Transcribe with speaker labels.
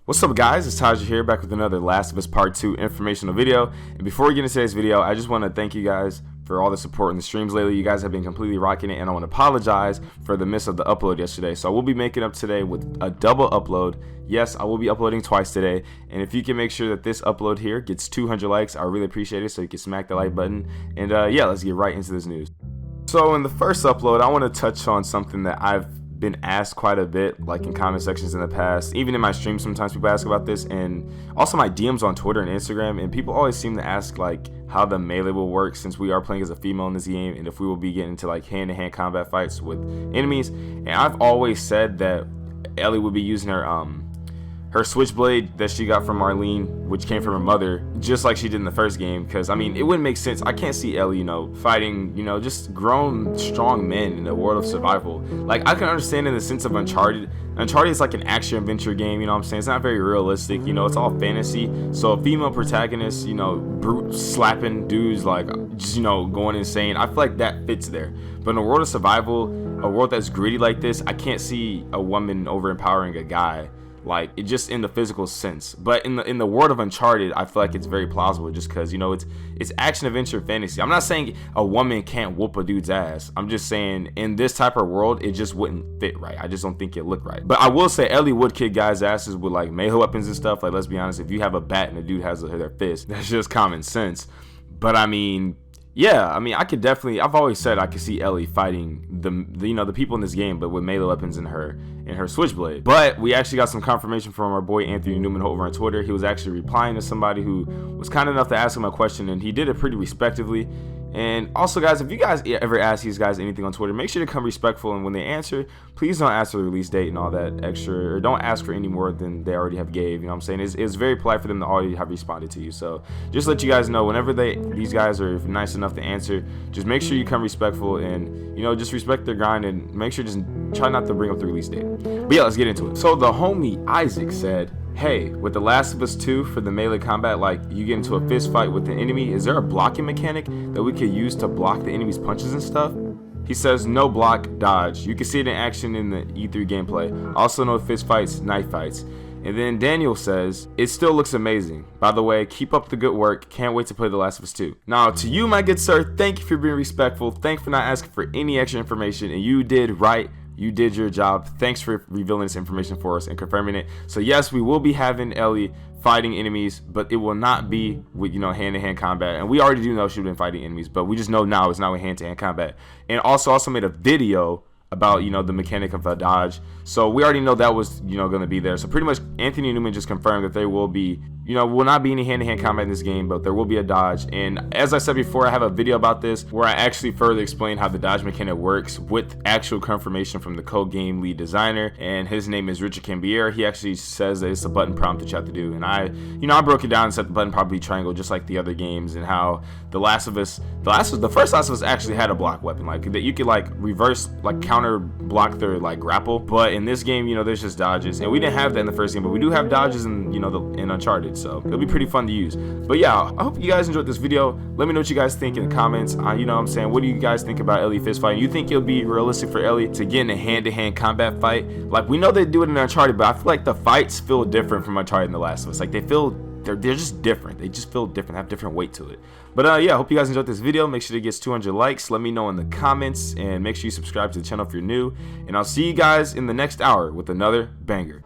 Speaker 1: What's up guys, it's Taj here back with another Last of Us Part 2 informational video. And before we get into today's video, I just want to thank you guys for all the support in the streams lately. You guys have been completely rocking it, and I want to apologize for the miss of the upload yesterday. So I will be making up today with a double upload. Yes, I will be uploading twice today, and if you can make sure that this upload here gets 200 likes, I really appreciate it, so you can smack the like button. And yeah, let's get right into this news. So in the first upload, I want to touch on something that I've been asked quite a bit, like in comment sections in the past, even in my streams sometimes people ask about this, and also my DMs on Twitter and Instagram, and people always seem to ask like how the melee will work since we are playing as a female in this game, and if we will be getting into like hand-to-hand combat fights with enemies. And I've always said that Ellie would be using her switchblade that she got from Marlene, which came from her mother, just like she did in the first game, because I mean it wouldn't make sense. I can't see Ellie, fighting, just grown strong men in a world of survival. Like, I can understand in the sense of Uncharted. Uncharted is like an action adventure game, you know what I'm saying? It's not very realistic, it's all fantasy. So a female protagonist, brute slapping dudes, like just going insane, I feel like that fits there. But in a world of survival, a world that's gritty like this, I can't see a woman overempowering a guy, like it just in the physical sense. But in the world of Uncharted, I feel like it's very plausible, just because it's action adventure fantasy. I'm not saying a woman can't whoop a dude's ass. I'm just saying in this type of world it just wouldn't fit right. I just don't think it looked right. But I will say Ellie would kick guys' asses with like melee weapons and stuff. Like, let's be honest, if you have a bat and a dude has their fist, that's just common sense. But I mean, yeah, I've always said I could see Ellie fighting the people in this game, but with melee weapons in her switchblade. But we actually got some confirmation from our boy Anthony Newman over on Twitter. He was actually replying to somebody who was kind enough to ask him a question, and he did it pretty respectively. And also, guys, if you guys ever ask these guys anything on Twitter, make sure to come respectful, and when they answer, please don't ask for the release date and all that extra, or don't ask for any more than they already have gave. You know what I'm saying? It's very polite for them to already have responded to you. So just let you guys know, whenever these guys are nice enough to answer, just make sure you come respectful, and just respect their grind, and make sure just try not to bring up the release date. But yeah, let's get into it. So the homie Isaac said, hey, with The Last of Us 2 for the melee combat, like you get into a fist fight with the enemy, is there a blocking mechanic that we could use to block the enemy's punches and stuff? He says no block, dodge. You can see it in action in the E3 gameplay. Also no fist fights, knife fights. And then Daniel says, it still looks amazing. By the way, keep up the good work. Can't wait to play The Last of Us 2. Now, to you, my good sir, thank you for being respectful. Thank you for not asking for any extra information, and you did right. You did your job. Thanks for revealing this information for us and confirming it. So yes, we will be having Ellie fighting enemies, but it will not be with hand-to-hand combat. And we already do know she's been fighting enemies, but we just know now it's not with hand-to-hand combat. And also made a video about the mechanic of the dodge. So we already know that was going to be there. So pretty much Anthony Newman just confirmed that there will be will not be any hand-to-hand combat in this game, but there will be a dodge. And as I said before, I have a video about this where I actually further explain how the dodge mechanic works with actual confirmation from the co-game lead designer, and his name is Richard Cambier. He actually says that it's a button prompt that you have to do, and I broke it down and said the button probably triangle just like the other games, and how the first Last of Us actually had a block weapon, like that you could like reverse, like counter block their like grapple. But in this game, there's just dodges, and we didn't have that in the first game, but we do have dodges in in Uncharted. So it'll be pretty fun to use. But yeah, I hope you guys enjoyed this video. Let me know what you guys think in the comments. What do you guys think about Ellie fist fighting? You think it'll be realistic for Ellie to get in a hand-to-hand combat fight? Like, we know they do it in Uncharted, but I feel like the fights feel different from Uncharted and The Last of Us. Like, they're just different. They just feel different, have different weight to it. But yeah, I hope you guys enjoyed this video. Make sure it gets 200 likes. Let me know in the comments, and make sure you subscribe to the channel if you're new. And I'll see you guys in the next hour with another banger.